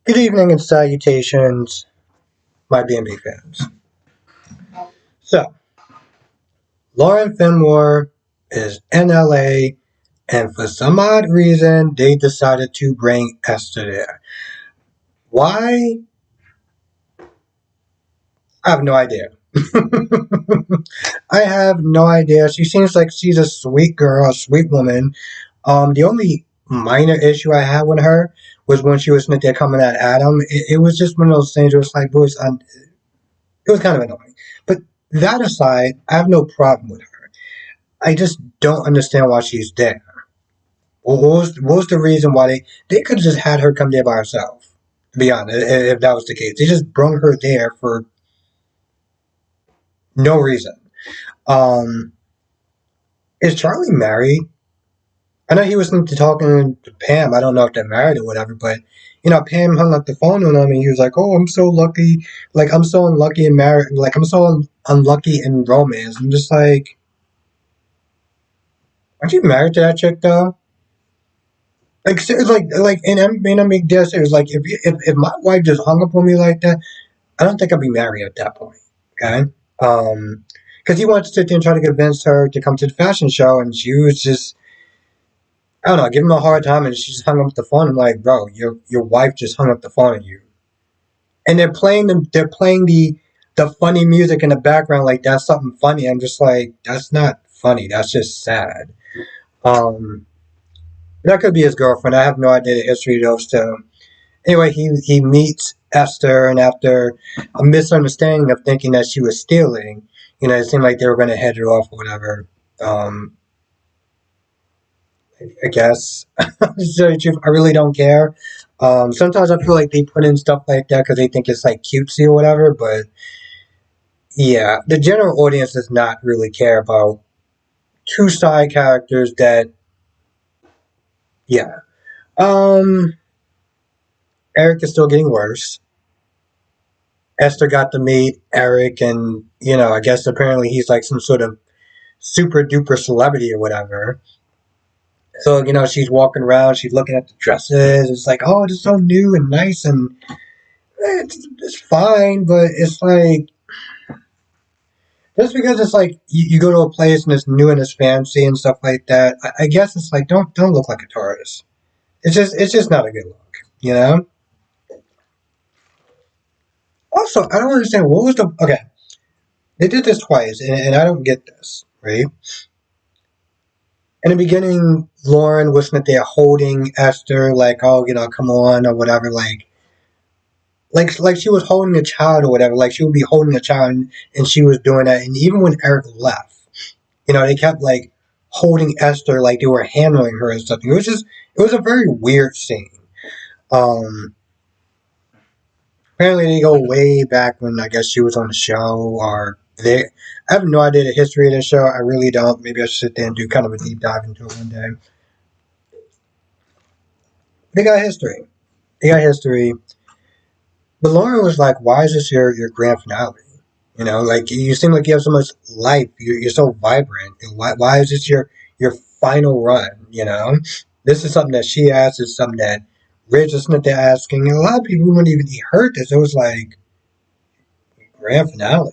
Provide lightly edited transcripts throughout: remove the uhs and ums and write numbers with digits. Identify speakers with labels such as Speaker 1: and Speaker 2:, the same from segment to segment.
Speaker 1: Good evening and salutations, my BNB fans. So, Lauren Fenmore is in LA, and for some odd reason, they decided to bring Esther there. Why? I have no idea. I have no idea. She seems like she's a sweet girl, a sweet woman. The only minor issue I had with her was when she was sitting there coming at Adam. It was just one of those things where it's like, boys, it was kind of annoying. But that aside, I have no problem with her. I just don't understand why she's there. What was the reason why they could have just had her come there by herself? To be honest, if that was the case, they just brung her there for no reason. Um, is Charlie married? I know he was talking to Pam. I don't know if they're married or whatever, but Pam hung up the phone on him, and he was like, "Oh, I'm so lucky. Like I'm so unlucky in marriage. Like I'm so unlucky in romance." I'm just like, aren't you married to that chick though? Like, and I'm being dead serious. Like, if my wife just hung up on me like that, I don't think I'd be married at that point. Okay, because he wanted to sit there and try to convince her to come to the fashion show, and she was just, I don't know, giving him a hard time, and she just hung up the phone. I'm like, bro, your wife just hung up the phone on you, and they're playing the funny music in the background like that's something funny. I'm just like, that's not funny. That's just sad. Um, that could be his girlfriend. I have no idea the history of those two. Anyway, he meets Esther, and after a misunderstanding of thinking that she was stealing, it seemed like they were going to head her off or whatever. Um, I guess. So, I really don't care. Sometimes I feel like they put in stuff like that because they think it's like cutesy or whatever, but yeah, the general audience does not really care about two side characters that, yeah. Um, Eric is still getting worse. Esther got to meet Eric, and I guess apparently he's like some sort of super duper celebrity or whatever. So she's walking around, she's looking at the dresses. It's like, oh, it's so new and nice, and it's fine, but it's like just because it's like you go to a place and it's new and it's fancy and stuff like that. I guess it's like don't look like a tourist. It's just not a good look, you know. Also, I don't understand what was the okay. They did this twice, and I don't get this right. In the beginning, Lauren was not there holding Esther, like, oh, come on, or whatever, like she was holding a child or whatever, like she would be holding a child, and she was doing that. And even when Eric left, they kept like holding Esther, like they were handling her and something. It was a very weird scene. Um, Apparently, they go way back when I guess she was on the show, or they. I have no idea the history of the show. I really don't. Maybe I should sit there and do kind of a deep dive into it one day. They got history. They got history. But Lauren was like, "Why is this your grand finale? Like you seem like you have so much life. You're so vibrant. And why is this your final run? This is something that she asked. It's something that Rich is not there asking. And a lot of people wouldn't even heard this. It was like grand finale,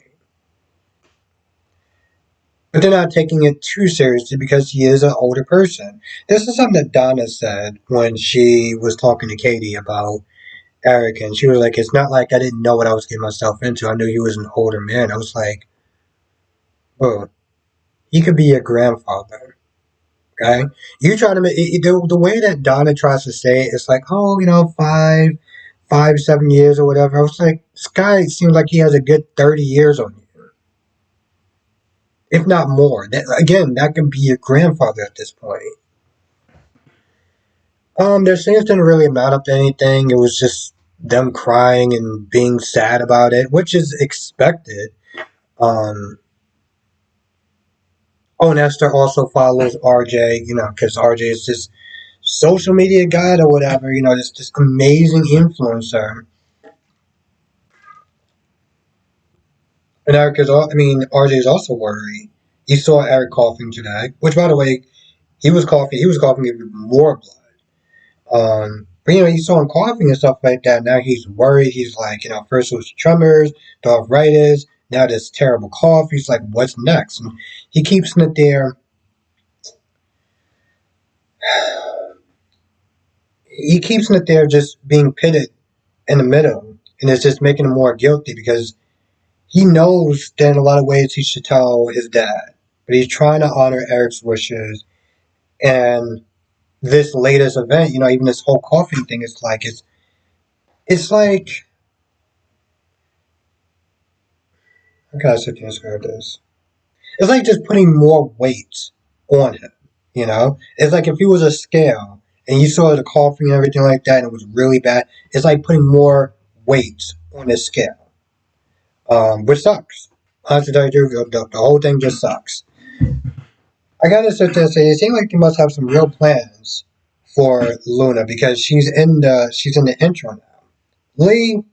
Speaker 1: but they're not taking it too seriously because he is an older person. This is something that Donna said when she was talking to Katie about Eric, and she was like, "It's not like I didn't know what I was getting myself into. I knew he was an older man." I was like, "Oh, he could be your grandfather." Okay, you trying to make the way that Donna tries to say it, it's like, oh, 7 years or whatever. I was like, this guy seems like he has a good 30 years on you, if not more. That again, that could be your grandfather at this point. Their scenes didn't really amount up to anything. It was just them crying and being sad about it, which is expected. Um, oh, and Esther also follows RJ, because RJ is this social media guide or whatever, this amazing influencer. And RJ is also worried. He saw Eric coughing today, which, by the way, he was coughing even more blood. But you saw him coughing and stuff like that. Now he's worried. He's like, first it was tremors, the arthritis, now this terrible cough. He's like, what's next? And he keeps it there. He keeps it there, just being pitted in the middle, and it's just making him more guilty because he knows that in a lot of ways he should tell his dad, but he's trying to honor Eric's wishes. And this latest event, even this whole coughing thing, it's like, how can I sit there and describe this? It's like just putting more weight on him. It's like if he was a scale and you saw the coughing and everything like that, and it was really bad. It's like putting more weight on his scale, which sucks. Honestly, the whole thing just sucks. I gotta sit there and say, it seems like they must have some real plans for Luna because she's in the intro now. Lee,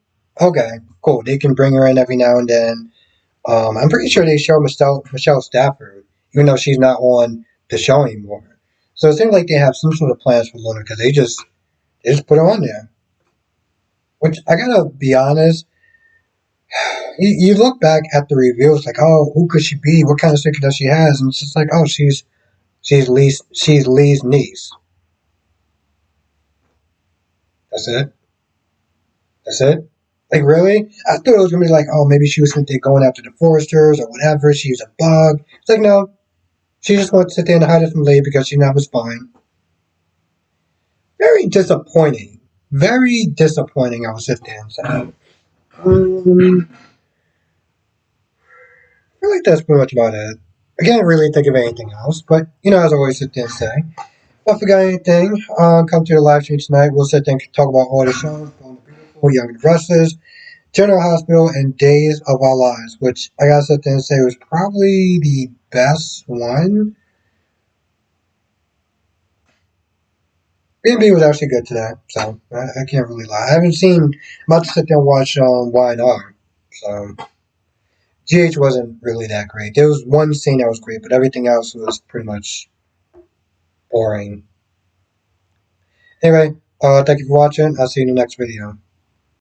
Speaker 1: okay, cool. They can bring her in every now and then. I'm pretty sure they show Michelle Stafford, even though she's not on the show anymore. So it seems like they have some sort of plans for Luna because they just put her on there. Which I gotta be honest, you look back at the reviews like, oh, who could she be? What kind of secret does she has? And it's just like, oh, she's Lee's niece. That's it. That's it. Like really? I thought it was gonna be like, oh, maybe she was going after the Foresters or whatever. She's a bug. It's like no, she just wants to sit there and hide it from Lee because she knows it's fine. Very disappointing. Very disappointing. I would sit there and say. I feel like that's pretty much about it. I can't really think of anything else, but as I always sit there and say, if I forgot anything, come to the live stream tonight. We'll sit there and talk about all the shows, Born the Beautiful, Young and the Restless, General Hospital, and Days of Our Lives, which I gotta sit there and say was probably the best one. B&B was actually good today, so I can't really lie. I haven't seen. I'm about to sit there and watch Y&R, so GH wasn't really that great. There was one scene that was great, but everything else was pretty much boring. Anyway, thank you for watching. I'll see you in the next video.